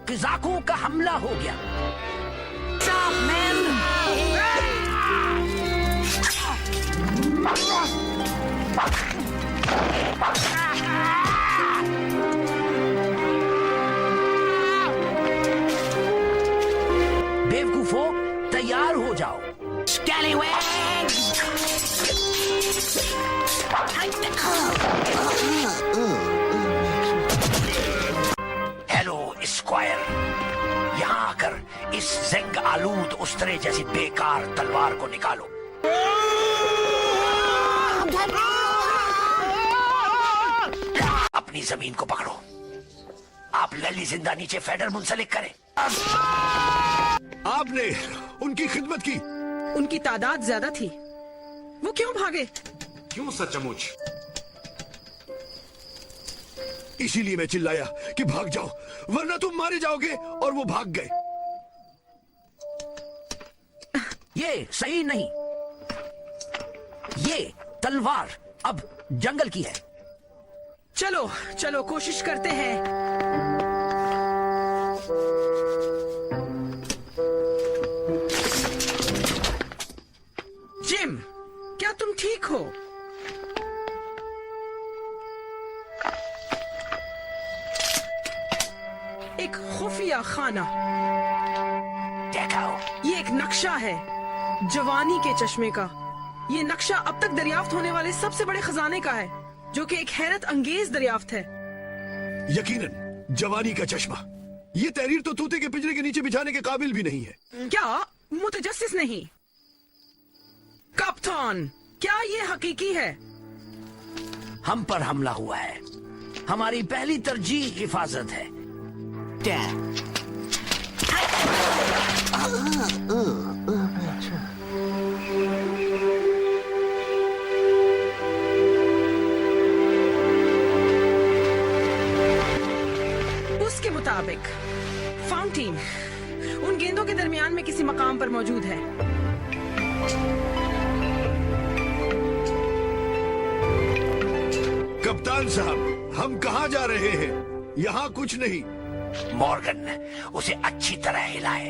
किजाकों का हमला हो गया। बेवकूफों, तैयार हो जाओ। हेलो स्क्वायर, यहाँ आकर इस ज़ंग आलूद उस्तरे जैसी बेकार तलवार को निकालो। अपनी जमीन को पकड़ो। आप लली जिंदा नीचे फेडर मुंसलिक करें। आपने उनकी खिदमत की। उनकी तादाद ज्यादा थी, वो क्यों भागे? क्यों सचमुच? इसीलिए मैं चिल्लाया कि भाग जाओ, वरना तुम मारे जाओगे, और वो भाग गए। ये सही नहीं। ये तलवार अब जंगल की है। चलो चलो, कोशिश करते हैं। जिम, क्या तुम ठीक हो? एक खुफिया खाना। देखाओ। ये एक नक्शा है जवानी के चश्मे का। ये नक्शा अब तक दरियाफ्त होने वाले सबसे बड़े खजाने का है, जो कि एक हैरत अंगेज दरियाफ्त है। यकीनन जवानी का चश्मा। ये तहरीर तो तोते के पिंजरे के नीचे बिछाने के काबिल भी नहीं है। क्या मुतजस्सिस नहीं? कप्तान, क्या ये हकीकी है? हम पर हमला हुआ है। हमारी पहली तरजीह हिफाजत है। उसके मुताबिक फाउंटेन उन गेंदों के दरमियान में किसी मकाम पर मौजूद है। कप्तान साहब, हम कहाँ जा रहे हैं? यहाँ कुछ नहीं। मॉर्गन, उसे अच्छी तरह हिलाए।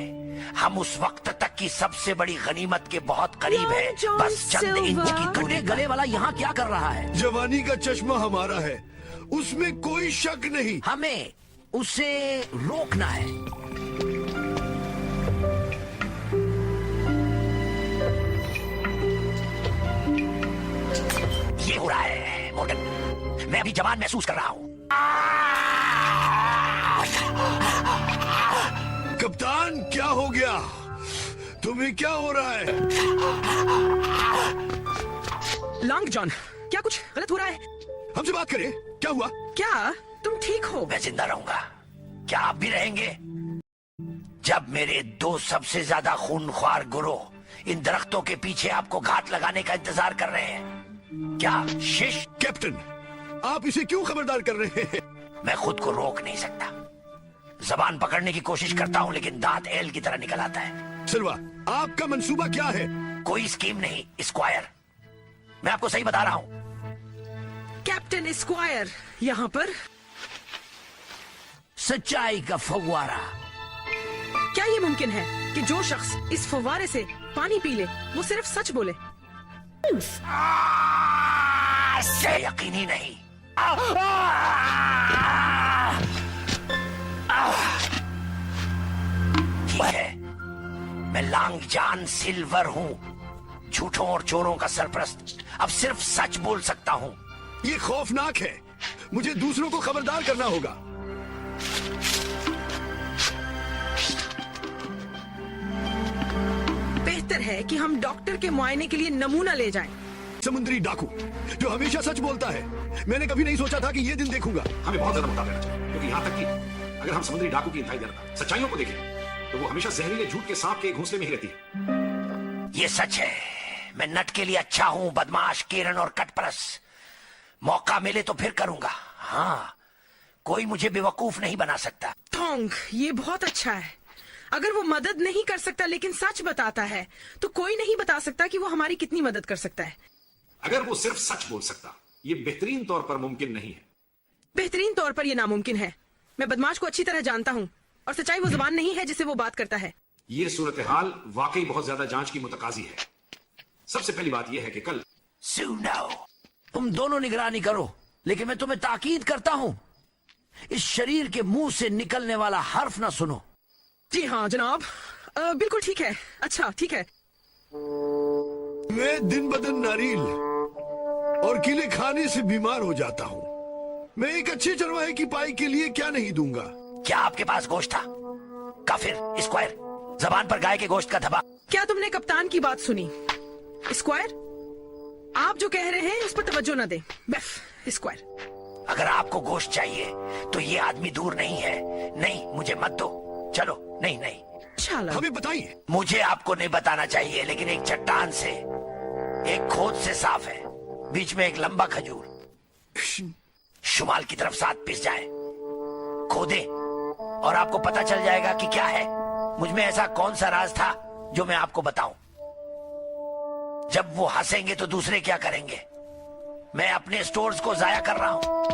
हम उस वक्त तक की सबसे बड़ी गनीमत के बहुत करीब है। बस चंद इंच की टूटे गले वाला यहाँ क्या कर रहा है? जवानी का चश्मा हमारा है, उसमें कोई शक नहीं। हमें उसे रोकना है। ये हो रहा है मॉर्गन, मैं अभी जवान महसूस कर रहा हूँ। कप्तान, क्या हो गया? तुम्हें क्या हो रहा है? लॉन्ग जॉन, क्या कुछ गलत हो रहा है? हमसे बात करें, क्या हुआ? क्या तुम ठीक हो? मैं जिंदा रहूंगा, क्या आप भी रहेंगे? जब मेरे दो सबसे ज्यादा खूनख्वार गुरोह इन दरख्तों के पीछे आपको घात लगाने का इंतजार कर रहे हैं, क्या शिश? कैप्टन, आप इसे क्यों खबरदार कर रहे हैं? मैं खुद को रोक नहीं सकता। जबान पकड़ने की कोशिश करता हूँ, लेकिन दांत एल की तरह निकल आता है। सिल्वा, आपका मंसूबा क्या है? कोई स्कीम नहीं स्क्वायर, मैं आपको सही बता रहा हूँ। कैप्टन स्क्वायर यहाँ पर। सच्चाई का फव्वारा। क्या ये मुमकिन है कि जो शख्स इस फव्वारे से पानी पी ले वो सिर्फ सच बोले? से यकीनी नहीं। ठीक है, मैं लांगजान सिल्वर हूँ, झूठों और चोरों का सरपरस्त। अब सिर्फ सच बोल सकता हूँ। ये खौफनाक है, मुझे दूसरों को खबरदार करना होगा। बेहतर है कि हम डॉक्टर के मुआयने के लिए नमूना ले जाएं। समुद्री डाकू जो हमेशा सच बोलता है। मैंने कभी नहीं सोचा था कि ये दिन देखूंगा। हमें बहुत ज्यादा मुद्दा देना चाहिए, क्योंकि यहाँ तक कि अगर हम समुद्री डाकू की इंतहाई जनता सच्चाइयों को देखें तो वो हमेशा जहरीले झूठ के सांप के घोंसले में ही रहती है। ये सच है, मैं नट के लिए अच्छा हूँ, बदमाश, केरन और कटपरस। मौका मिले तो फिर करूंगा। हाँ, कोई मुझे बेवकूफ नहीं बना सकता। थोंग, ये बहुत अच्छा है। अगर वो मदद नहीं कर सकता लेकिन सच बताता है, तो कोई नहीं बता सकता कि वो हमारी कितनी मदद कर सकता है। अगर वो सिर्फ सच बोल सकता, ये बेहतरीन तौर पर मुमकिन नहीं है। बेहतरीन तौर पर ये नामुमकिन है। मैं बदमाश को अच्छी तरह जानता हूँ। और सच्चाई वो जुबान नहीं है जिससे वो बात करता है। ये सूरत हाल वाकई बहुत ज्यादा जांच की मुतकाजी है। सबसे पहली बात यह है कि कल सुनो, तुम दोनों निगरानी करो, लेकिन मैं तुम्हें ताकीद करता हूं, इस शरीर के मुंह से निकलने वाला हर्फ ना सुनो। जी हाँ जनाब, बिल्कुल ठीक है। अच्छा ठीक है। मैं दिन बदन नारील और किले खाने से बीमार हो जाता हूँ। मैं एक अच्छे चरवाहे की पाई के लिए क्या नहीं दूंगा। क्या आपके पास गोश्त था? काफिर, स्क्वायर, जबान पर गाय के गोश्त का धब्बा। क्या तुमने कप्तान की बात सुनी? स्क्वायर, आप जो कह रहे हैं उस पर तवज्जो न दें। बेफ स्क्वायर। अगर आपको गोश्त चाहिए तो ये आदमी दूर नहीं है। नहीं, मुझे मत दो। चलो। नहीं नहीं, शाला। हमें बताइए। मुझे आपको नहीं बताना चाहिए, लेकिन एक चट्टान से, एक खोद से साफ है, बीच में एक लंबा खजूर, शुमाल की तरफ 7 पिस जाए, खोदे और आपको पता चल जाएगा कि क्या है। मुझ में ऐसा कौन सा राज था जो मैं आपको बताऊं? जब वो हंसेंगे तो दूसरे क्या करेंगे? मैं अपने स्टोर्स को जाया कर रहा हूं।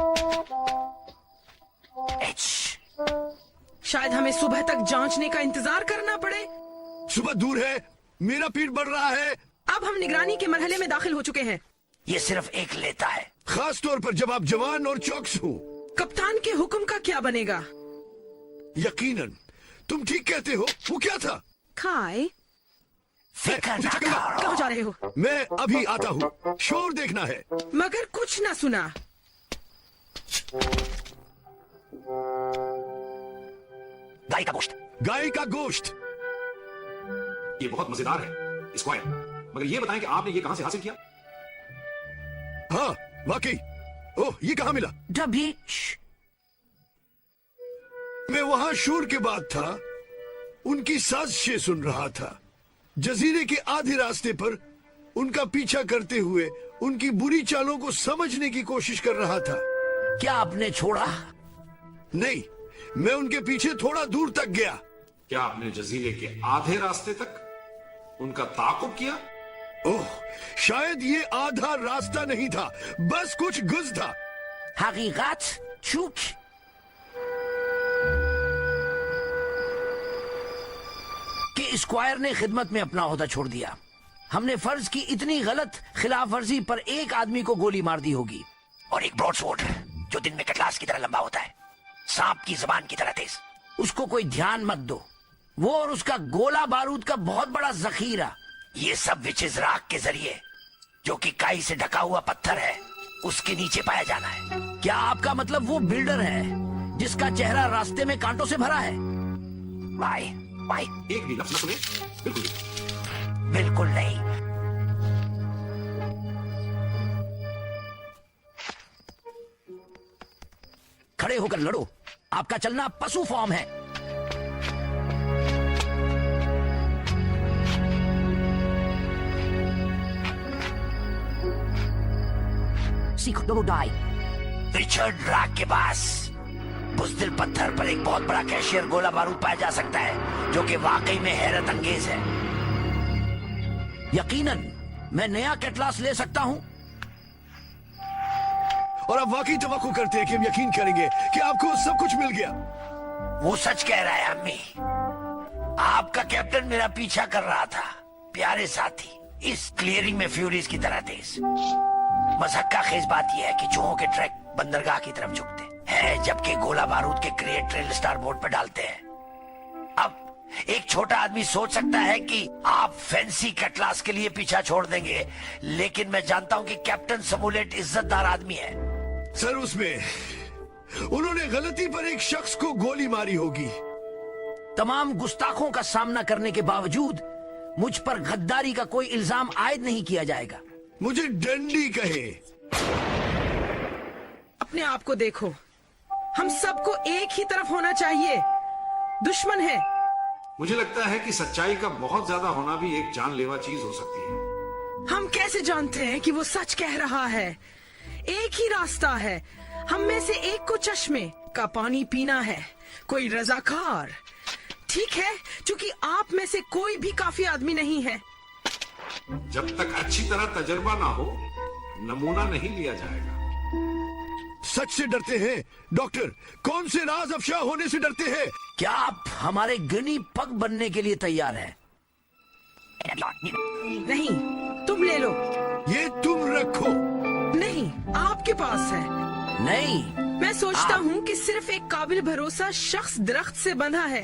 शायद हमें सुबह तक जांचने का इंतजार करना पड़े। सुबह दूर है, मेरा पेट बढ़ रहा है। अब हम निगरानी के मरहले में दाखिल हो चुके हैं। ये सिर्फ एक लेता है, खास तौर पर जब आप जवान और चौकस हो। कप्तान के हुक्म का क्या बनेगा? यकीनन तुम ठीक कहते हो। वो क्या था? खाए। फिक्र ना करो। कहाँ जा रहे हो? मैं अभी आता हूँ। शोर देखना है। मगर कुछ ना सुना। गाय का गोश्त। गाय का गोश्त। ये बहुत मजेदार है स्क्वायर, मगर ये बताएं कि आपने ये कहां से हासिल किया? हाँ वाकई। ओह, ये कहाँ मिला? डभी। मैं वहां शोर के बाद था, उनकी साजिशें सुन रहा था। जजीरे के आधे रास्ते पर उनका पीछा करते हुए उनकी बुरी चालों को समझने की कोशिश कर रहा था। क्या आपने छोड़ा? नहीं, मैं उनके पीछे थोड़ा दूर तक गया। क्या आपने जजीरे के आधे रास्ते तक उनका ताकुब किया? ओह, शायद ये आधा रास्ता नहीं था, बस कुछ गुज था। हकीकत झूठ। कि स्क्वायर ने खिदमत में अपना ओहदा छोड़ दिया। हमने फर्ज की इतनी गलत खिलाफ वर्जी पर एक आदमी को गोली मार दी होगी। और एक ब्रॉडस्वॉर्ड जो दिन में कटलास की तरह लंबा होता है, सांप की जबान की तरह तेज। उसको कोई ध्यान मत दो। वो और उसका गोला बारूद का बहुत बड़ा जखीरा। ये सब विचेज राख के जरिए, जो कि काई से ढका हुआ पत्थर है, उसके नीचे पाया जाना है। क्या आपका मतलब वो बिल्डर है जिसका चेहरा रास्ते में कांटों से भरा है? भाई भाई, एक भी लफ्ज न सुने। बिल्कुल भी। बिल्कुल नहीं। खड़े होकर लड़ो। आपका चलना पशु फॉर्म है। सीख दो डाई। रिचर्ड राग के पास बुज़दिल पत्थर पर एक बहुत बड़ा कैशियर गोला बारूद पाया जा सकता है, जो कि वाकई में हैरत अंगेज है। यकीनन मैं नया कैटलास ले सकता हूं। और आप वाकई तवक्को करते हैं कि हम यकीन करेंगे कि आपको सब कुछ मिल गया? वो सच कह रहा है अम्मी। आपका कैप्टन मेरा पीछा कर रहा था, प्यारे साथी, इस क्लियरिंग में फ्यूरीज की तरह तेज। मज़हक का खेज बात यह है कि चूहों के ट्रैक बंदरगाह की तरफ झुकते हैं, जबकि गोला बारूद के क्रिएट ट्रेल स्टार बोर्ड पर डालते हैं। अब एक छोटा आदमी सोच सकता है कि आप फैंसी कटलास के लिए पीछा छोड़ देंगे, लेकिन मैं जानता हूं कि कैप्टन समूलेट इज्जतदार आदमी है। सर, उसमें उन्होंने गलती पर एक शख्स को गोली मारी होगी। तमाम गुस्ताखों का सामना करने के बावजूद मुझ पर गद्दारी का कोई इल्जाम आयद नहीं किया जाएगा। मुझे डंडी कहे। अपने आप को देखो। हम सबको एक ही तरफ होना चाहिए। दुश्मन है। मुझे लगता है कि सच्चाई का बहुत ज्यादा होना भी एक जानलेवा चीज हो सकती है। हम कैसे जानते हैं कि वो सच कह रहा है? एक ही रास्ता है। हम में से एक को चश्मे का पानी पीना है, कोई रजाकार। ठीक है, क्योंकि आप में से कोई भी काफी आदमी नहीं है। जब तक अच्छी तरह तजर्बा ना हो, नमूना नहीं लिया जाएगा। सच से डरते हैं डॉक्टर? कौन से राज अफशा होने से डरते हैं? क्या आप हमारे गिनी पग बनने के लिए तैयार हैं? नहीं, तुम ले लो। ये तुम रखो। नहीं, आपके पास है। नहीं, मैं सोचता हूँ कि सिर्फ एक काबिल भरोसा शख्स दरख्त से बंधा है।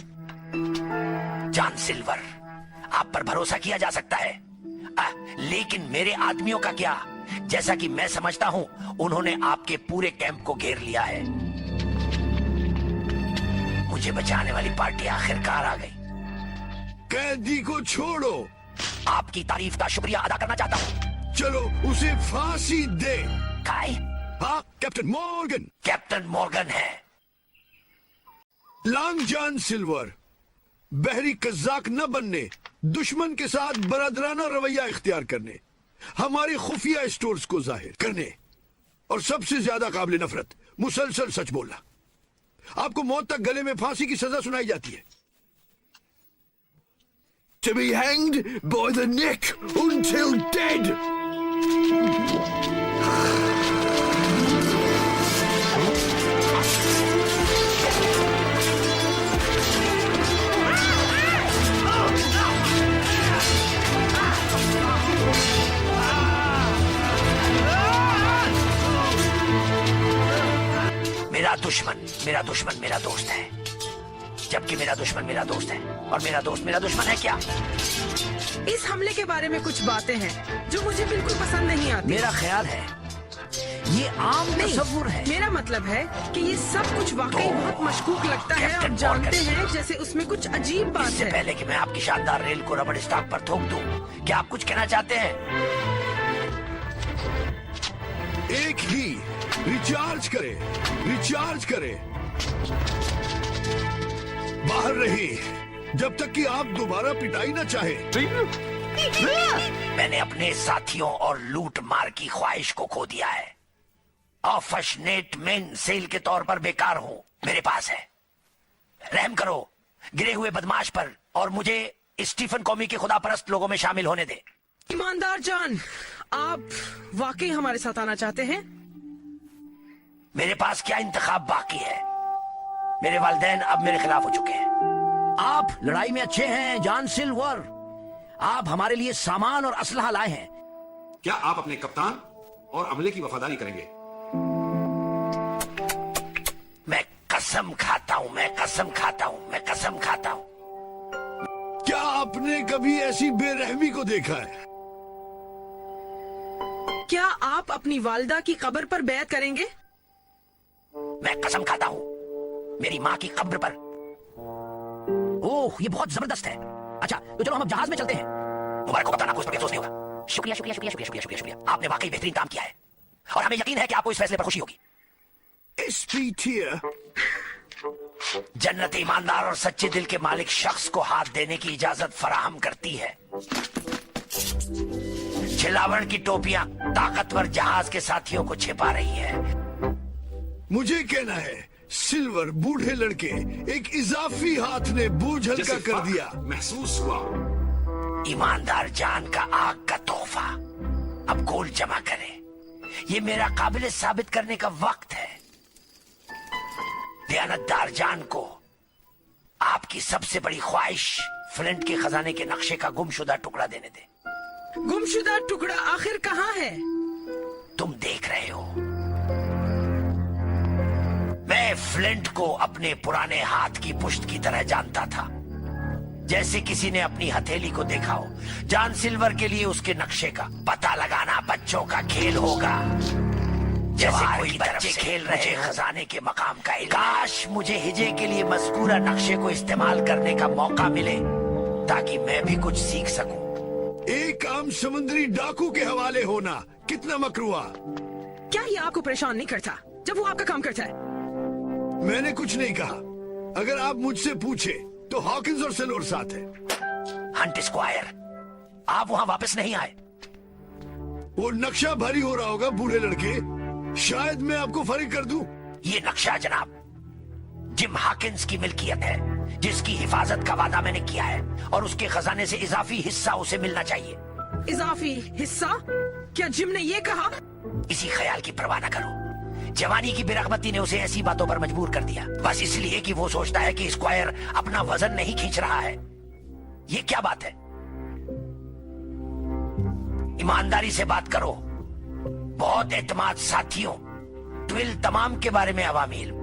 जॉन सिल्वर, आप पर भरोसा किया जा सकता है, लेकिन मेरे आदमियों का क्या? जैसा कि मैं समझता हूँ उन्होंने आपके पूरे कैंप को घेर लिया है। मुझे बचाने वाली पार्टी आखिरकार आ गई। कैदी को छोड़ो। आपकी तारीफ का शुक्रिया अदा करना चाहता हूँ। चलो उसे फांसी दे। काय? हाँ, कैप्टन मॉर्गन। कैप्टन मॉर्गन है। लॉन्ग जॉन सिल्वर, बहरी कज़ाक न बनने, दुश्मन के साथ बरादराना रवैया इख्तियार करने, हमारे खुफिया स्टोर्स को जाहिर करने, और सबसे ज्यादा काबिल नफरत, मुसलसल सच बोलना। आपको मौत तक गले में फांसी की सजा सुनाई जाती है। To be hanged by the neck until dead. मेरा दुश्मन मेरा दोस्त है, जबकि मेरा दुश्मन मेरा दोस्त है और मेरा दोस्त मेरा दुश्मन है। क्या? इस हमले के बारे में कुछ बातें हैं जो मुझे बिल्कुल पसंद नहीं आती। मेरा ख्याल है ये आम तस्वुर है। मेरा मतलब है कि ये सब कुछ वाकई बहुत मशकूक लगता है और जानते हैं जैसे उसमें कुछ अजीब बात इससे है। पहले कि मैं आपकी शानदार रेल को रबड़ स्टॉक पर थोक दूं, क्या आप कुछ कहना चाहते हैं? एक ही रिचार्ज करे, रिचार्ज करे। बाहर रही जब तक कि आप दोबारा पिटाई ना चाहे। मैंने अपने साथियों और लूट मार की ख्वाहिश को खो दिया है। ऑफशनेट मेन सेल के तौर पर बेकार हूं। मेरे पास है। रहम करो गिरे हुए बदमाश पर और मुझे स्टीफन कॉमी के खुदापरस्त लोगों में शामिल होने दे। ईमानदार जान, आप वाकई हमारे साथ आना चाहते हैं? मेरे पास क्या इंतखाब बाकी है? मेरे वालिदैन अब मेरे खिलाफ हो चुके हैं। आप लड़ाई में अच्छे हैं जॉन सिल्वर। आप हमारे लिए सामान और असलहा लाए हैं। क्या आप अपने कप्तान और अमले की वफादारी करेंगे? मैं कसम खाता हूं, मैं कसम खाता हूं, मैं कसम खाता हूं। क्या आपने कभी ऐसी बेरहमी को देखा है? क्या आप अपनी वालिदा की कब्र पर बैत करेंगे? मैं कसम खाता हूं मेरी माँ की कब्र पर। ओह, ये बहुत जबरदस्त है। अच्छा तो चलो हम अब जहाज में चलते हैं। मुबारक हो कप्तान, आपको इस पर अफसोस नहीं होगा। शुक्रिया शुक्रिया शुक्रिया शुक्रिया शुक्रिया शुक्रिया शुक्रिया। आपने वाकई बेहतरीन काम किया है और हमें यकीन है कि आपको इस फैसले पर खुशी होगी। जन्नत ईमानदार और सच्चे दिल के मालिक शख्स को हाथ देने की इजाजत फराहम करती है। छिलावरण की टोपियां ताकतवर जहाज के साथियों को छिपा रही है। मुझे कहना है सिल्वर बूढ़े लड़के एक इजाफी हाथ ने बोझ हल्का जैसे कर फर्क दिया। महसूस हुआ। ईमानदार जान का आग का तोहफा अब गोल जमा करे। ये मेरा काबिल साबित करने का वक्त है। दयानतदार जान को आपकी सबसे बड़ी ख्वाहिश फ्लिंट के खजाने के नक्शे का गुमशुदा टुकड़ा देने दे। गुमशुदा टुकड़ा आखिर कहाँ है? तुम देख रहे हो। मैं फ्लिंट को अपने पुराने हाथ की पुश्त की तरह जानता था, जैसे किसी ने अपनी हथेली को देखा हो। जॉन सिल्वर के लिए उसके नक्शे का पता लगाना बच्चों का खेल होगा, जैसे कोई बच्चे खेल रहे खजाने के मकाम का। काश मुझे हिजे के लिए मज़कूरा नक्शे को इस्तेमाल करने का मौका मिले ताकि मैं भी कुछ सीख सकूं। एक आम समुद्री डाकू के हवाले होना कितना मकरूआ। क्या ये आपको परेशान नहीं करता जब वो आपका काम करता है? मैंने कुछ नहीं कहा। अगर आप मुझसे पूछे तो हॉकिंस और सेलोर साथ है। हंट स्क्वायर, आप वहां वापस नहीं आए। वो नक्शा भारी हो रहा होगा बूढ़े लड़के, शायद मैं आपको फर्क कर दूं। ये नक्शा जनाब जिम हॉकिंस की मिल्कियत है, जिसकी हिफाजत का वादा मैंने किया है और उसके खजाने से इजाफी हिस्सा उसे मिलना चाहिए। इजाफी हिस्सा? क्या जिम ने ये कहा? इसी ख्याल की परवाह न करो। जवानी की बेरहमती ने उसे ऐसी बातों पर मजबूर कर दिया, बस इसलिए कि वो सोचता है कि स्क्वायर अपना वजन नहीं खींच रहा है। ये क्या बात है? ईमानदारी से बात करो। बहुत एतमाद साथियों, ट्विल तमाम के बारे में अवामी इल्म।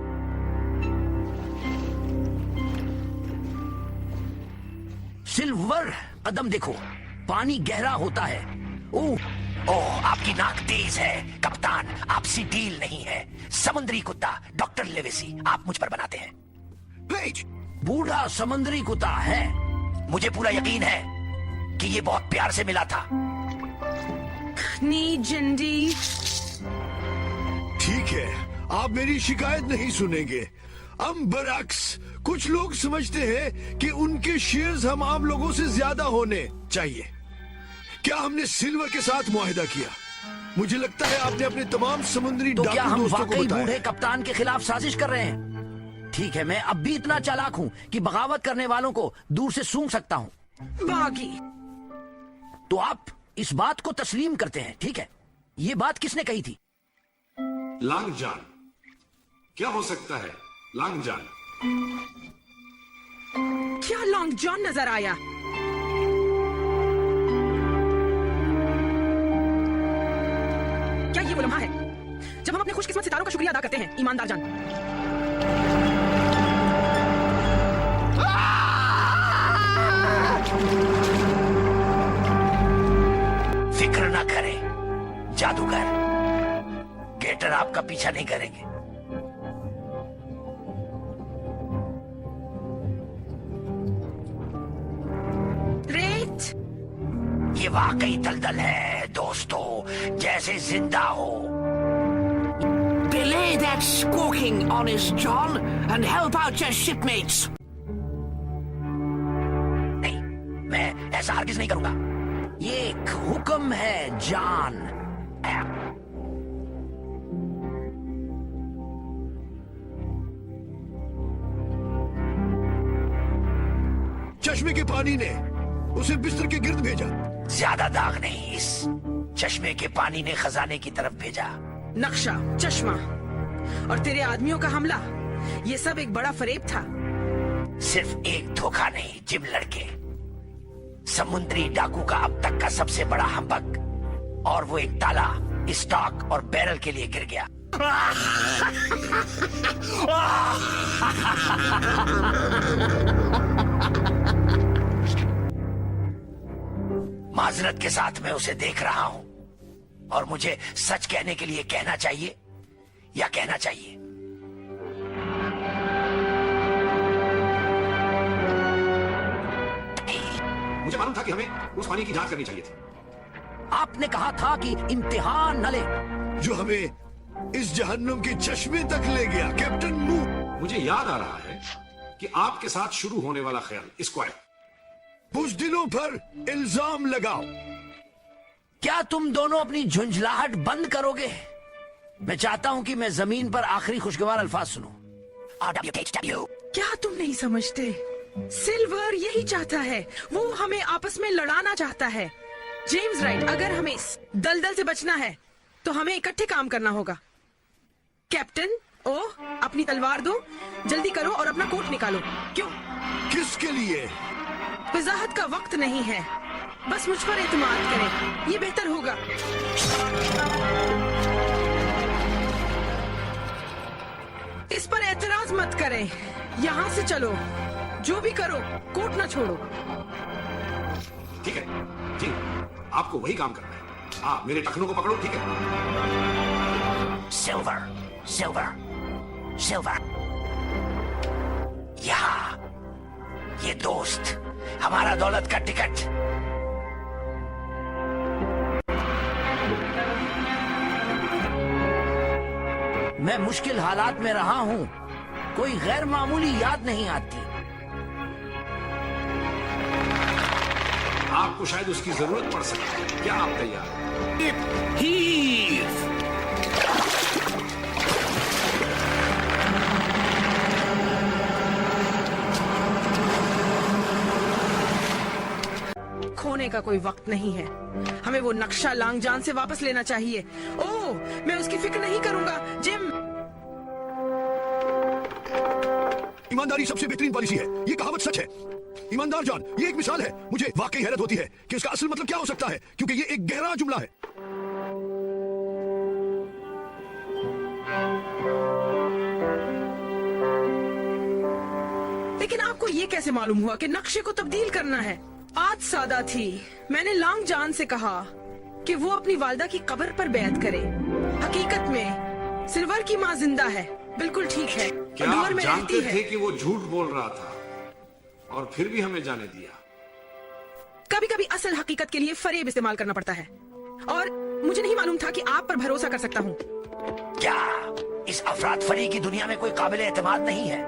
सिल्वर, कदम देखो, पानी गहरा होता है। ओह, आपकी नाक तेज है कप्तान, आपसी डील नहीं है। समुद्री कुत्ता डॉक्टर लेवेसी आप मुझ पर बनाते हैं। वेट, बूढ़ा समुद्री कुत्ता है। मुझे पूरा यकीन है कि ये बहुत प्यार से मिला था। नी जिंदी, ठीक है, आप मेरी शिकायत नहीं सुनेंगे। बरअक्स, कुछ लोग समझते हैं कि उनके शेयर्स हम आम लोगों से ज्यादा होने चाहिए। क्या हमने सिल्वर के साथ मुआहिदा किया? मुझे लगता है आपने अपने तमाम समुद्री तो क्या डाकू हम दोस्तों को वाकई बताया। बूढ़े कप्तान के खिलाफ साजिश कर रहे हैं? ठीक है, मैं अब भी इतना चालाक हूं कि बगावत करने वालों को दूर से सूंघ सकता हूं। बागी, तो आप इस बात को तस्लीम करते हैं, ठीक है? ये बात किसने कही थी? लांगजान। क्या हो सकता है लांगजान? क्या लॉन्ग जॉन नजर आया? क्या ये वो लम्हा है जब हम अपने खुशकिस्मत सितारों का शुक्रिया अदा करते हैं, ईमानदार जान? फिक्र ना करें जादूगर, गेटर आपका पीछा नहीं करेंगे। रेत, ये वाकई दलदल है दोस्तों, जैसे जिंदा हो। Belay that squawking, honest John, and help out your shipmates. नहीं, मैं ऐसा हरगिज नहीं करूंगा। ये एक हुक्म है जान। चश्मे के पानी ने उसे बिस्तर के गिर्द भेजा। ज्यादा दाग नहीं, इस चश्मे के पानी ने खजाने की तरफ भेजा। नक्शा, चश्मा और तेरे आदमियों का हमला, ये सब एक बड़ा फरेब था। सिर्फ एक धोखा नहीं जिम लड़के, समुद्री डाकू का अब तक का सबसे बड़ा हम्बक, और वो एक ताला स्टॉक और बैरल के लिए गिर गया। माजरत के साथ मैं उसे देख रहा हूं और मुझे सच कहने के लिए कहना चाहिए या कहना चाहिए? मुझे मालूम था कि हमें उस पानी की जांच करनी चाहिए थी। आपने कहा था कि इम्तिहान न ले। जो हमें इस जहन्नुम के चश्मे तक ले गया। कैप्टन मू, मुझे याद आ रहा है कि आपके साथ शुरू होने वाला ख्याल स्क्वायर, बुज़दिलों पर इल्जाम लगाओ। क्या तुम दोनों अपनी झुंझलाहट बंद करोगे? मैं चाहता हूं कि मैं जमीन पर आखिरी खुशगवार अल्फाज सुनूं। क्या तुम नहीं समझते? सिल्वर यही चाहता है, वो हमें आपस में लड़ाना चाहता है। जेम्स राइट, अगर हमें इस दलदल से बचना है तो हमें इकट्ठे काम करना होगा। कैप्टन, अपनी तलवार दो, जल्दी करो और अपना कोट निकालो। क्यों? किसके लिए? वजाहत का वक्त नहीं है, बस मुझ पर एतमाद करें, ये बेहतर होगा। इस पर एतराज मत करें, यहाँ से चलो, जो भी करो कोट ना छोड़ो। ठीक है जी, आपको वही काम करना है। आप मेरे टखनों को पकड़ो, ठीक है? सिल्वर, सिल्वर, सिल्वर, यहाँ ये दोस्त, हमारा दौलत का टिकट। मैं मुश्किल हालात में रहा हूं, कोई गैर मामूली याद नहीं आती। आपको शायद उसकी जरूरत पड़ सकती है। क्या आप तैयार हैं? Heave! खोने का कोई वक्त नहीं है, हमें वो नक्शा लांगजान से वापस लेना चाहिए। मैं उसकी फिक्र नहीं करूंगा। जिम, ईमानदारी सबसे बेहतरीन पॉलिसी है, ये कहावत सच है। ईमानदार जॉन, ये एक मिसाल है। मुझे वाकई हैरत होती है कि उसका असल मतलब क्या हो सकता है, क्योंकि ये एक गहरा जुमला है। लेकिन आपको ये कैसे मालूम हुआ कि नक्शे को तब्दील करना है? बात सादा थी। मैंने लॉन्ग जॉन से कहा कि वो अपनी वालदा की कब्र पर बैत करे। हकीकत में सिल्वर की माँ जिंदा है, बिल्कुल ठीक है, क्या डूअर आप में जानते रहती थे है। कि वो झूठ बोल रहा था और फिर भी हमें जाने दिया? कभी कभी असल हकीकत के लिए फरेब इस्तेमाल करना पड़ता है, और मुझे नहीं मालूम था कि आप पर भरोसा कर सकता हूँ। क्या इस अफरात फरी की दुनिया में कोई काबिल एतमाद नहीं है?